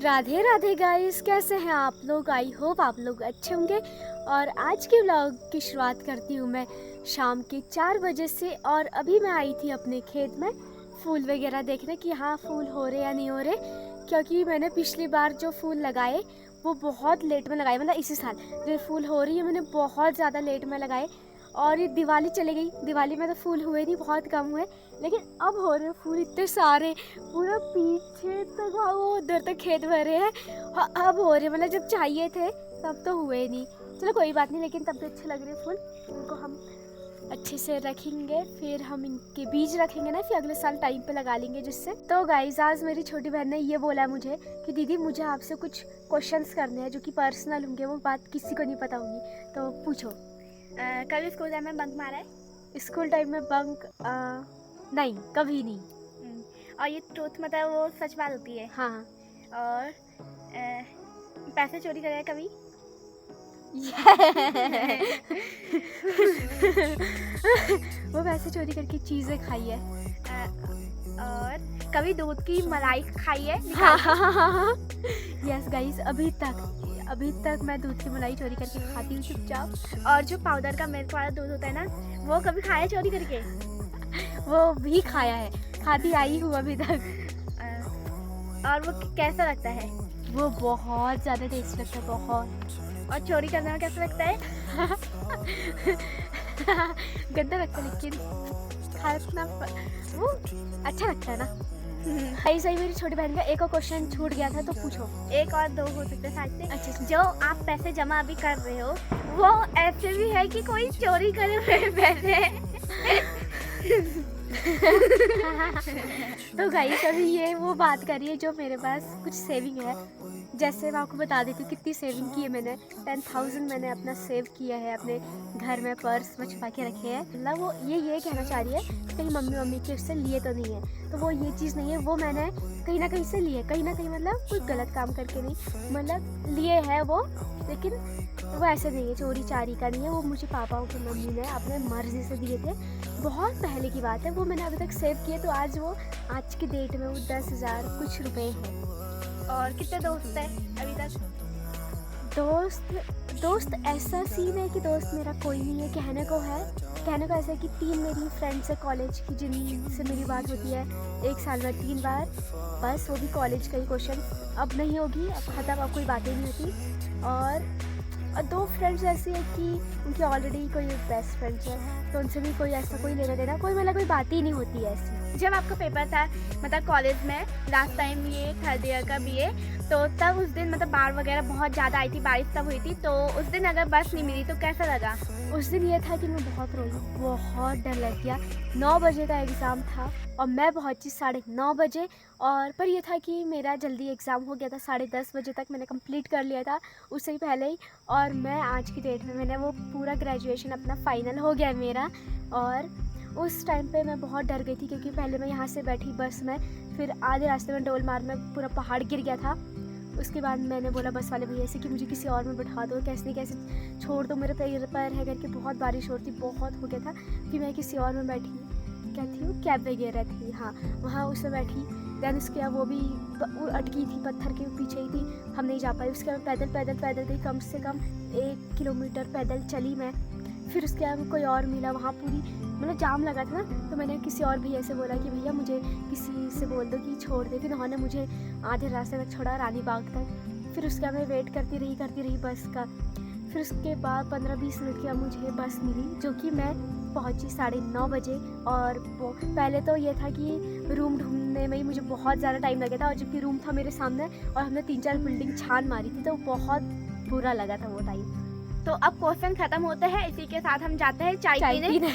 Radhe Radhe guys, कैसे हैं आप लोग। आई होप आप लोग अच्छे होंगे। और आज के व्लॉग की शुरुआत करती हूँ मैं शाम के 4 बजे से। और अभी मैं आई थी अपने खेत में फूल वगैरह देखने कि हाँ फूल हो रहे या नहीं हो रहे, क्योंकि मैंने पिछली बार जो फूल लगाए वो बहुत लेट में लगाए। मतलब इसी साल जो फूल हो रही है मैंने बहुत ज़्यादा लेट में लगाए। और ये दिवाली चली गई, दिवाली में तो फूल हुए नहीं, बहुत कम हुए, लेकिन अब हो रहे फूल इतने सारे, पूरा पीछे तक वो उधर तक खेत भरे हैं। अब हो रहे, मतलब जब चाहिए थे तब तो हुए नहीं। चलो कोई बात नहीं, लेकिन तब भी अच्छे लग रहे फूल। इनको हम अच्छे से रखेंगे, फिर हम इनके बीज रखेंगे ना, फिर अगले साल टाइम पे लगा लेंगे जिससे। तो गाइस आज मेरी छोटी बहन ने ये बोला मुझे कि दीदी मुझे आपसे कुछ क्वेश्चंस करने हैं जो कि पर्सनल होंगे, वो बात किसी को नहीं पता होगी, तो पूछो। कभी स्कूल टाइम में बंक मारा है? स्कूल टाइम में बंक नहीं, कभी नहीं। और ये ट्रूथ मतलब वो सच बात होती है? हाँ। और पैसे चोरी करे कभी? वो पैसे चोरी करके चीज़ें खाई है। और कभी दूध की मलाई खाई है? यस गाइस, अभी तक मैं दूध की मलाई चोरी करके खाती हूँ चुपचाप। और जो पाउडर का मिल्क वाला दूध होता है ना, वो कभी खाया है चोरी करके? वो भी खाया है, खाती आई हूँ अभी तक। और वो कैसा लगता है? वो बहुत ज़्यादा टेस्ट लगता है, बहुत। और चोरी करने में कैसा लगता है? गंदा लगता है, लेकिन खाना वो अच्छा लगता है ना। ऐसा ही मेरी छोटी बहन का एक और क्वेश्चन छूट गया था, तो पूछो। एक और दो हो सकते हैं शायद से। अच्छा, जो जो आप पैसे जमा अभी कर रहे हो वो ऐसे भी है कि कोई चोरी करे हुए पैसे? तो गाइस अभी ये वो बात करिए जो मेरे पास कुछ सेविंग है। जैसे मैं आपको बता देती हूँ कितनी सेविंग की है मैंने। 10,000 मैंने अपना सेव किया है, अपने घर में पर्स में छुपा के रखे हैं। मतलब वो ये कहना चाह रही है कहीं मम्मी के उससे लिए तो नहीं है, तो वो ये चीज़ नहीं है, वो मैंने कहीं ना कहीं से लिए, कहीं ना कहीं मतलब कोई गलत काम करके नहीं, मतलब लिए है वो, लेकिन वो ऐसे नहीं है, चोरी चारी का नहीं है। वो मुझे पापा की मम्मी ने अपने मर्जी से दिए थे, बहुत पहले की बात है। वो मैंने अभी तक सेव किए, तो आज की डेट में वो 10,000 कुछ रुपए हैं। और कितने दोस्त हैं अभी तक? दोस्त ऐसा सीन है कि दोस्त मेरा कोई नहीं है। कहने को ऐसा है कि 3 मेरी फ्रेंड्स है कॉलेज की जिनसे मेरी बात होती है एक साल में 3 बार, बस वो भी कॉलेज का ही क्वेश्चन। अब नहीं होगी, अब ख़त्म, अब कोई बातें नहीं होती। और 2 फ्रेंड्स ऐसी है कि उनकी ऑलरेडी कोई बेस्ट फ्रेंड्स है, तो उनसे भी कोई ऐसा कोई लेना देना कोई मतलब कोई बात ही नहीं होती है ऐसी। जब आपका पेपर था मतलब कॉलेज में लास्ट टाइम, ये थर्ड ईयर का BA, तो तब उस दिन मतलब बाढ़ वगैरह बहुत ज़्यादा आई थी, बारिश तब हुई थी, तो उस दिन अगर बस नहीं मिली तो कैसा लगा? उस दिन ये था कि मैं बहुत रोई, बहुत डर लग गया। 9 बजे का एग्ज़ाम था और मैं पहुंची 9:30 बजे। और पर यह था कि मेरा जल्दी एग्ज़ाम हो गया था, 10:30 बजे तक मैंने कंप्लीट कर लिया था उससे ही पहले ही। और मैं आज की डेट में मैंने वो पूरा ग्रेजुएशन अपना फाइनल हो गया है मेरा। और उस टाइम पे मैं बहुत डर गई थी, क्योंकि पहले मैं यहाँ से बैठी बस में, फिर आधे रास्ते में डोल मार में पूरा पहाड़ गिर गया था। उसके बाद मैंने बोला बस वाले भैया से कि मुझे किसी और में बैठा दो, कैसे छोड़ दो, मेरे पैर है करके। बहुत बारिश हो रही थी, बहुत हो गया था, फिर मैं किसी और में बैठी, क्या थी वो, कैब वगैरह थी, हाँ वहाँ उसमें बैठी। दैन उसके बाद वो भी अटकी थी, पत्थर के पीछे ही थी, हम नहीं जा पाए। उसके बाद पैदल गई, कम से कम 1 किलोमीटर पैदल चली मैं। फिर उसके बाद कोई और मिला, वहाँ पूरी मतलब जाम लगा था ना, तो मैंने किसी और भैया से बोला कि भैया मुझे किसी से बोल दो कि छोड़ दे। फिर उन्होंने मुझे आधे रास्ते तक छोड़ा, रानी बाग तक। फिर उसके बाद मैं वेट करती रही बस का। फिर उसके बाद 15-20 मिनट के बाद मुझे बस मिली, जो कि मैं पहुंची 9:30 बजे। और पहले तो ये था कि रूम ढूंढने में ही मुझे बहुत ज़्यादा टाइम लगा था, और जबकि रूम था मेरे सामने और हमने 3-4 बिल्डिंग छान मारी थी, तो बहुत बुरा लगा था वो टाइम। तो अब क्वेश्चन खत्म होते हैं, इसी के साथ हम जाते हैं चाय पीने।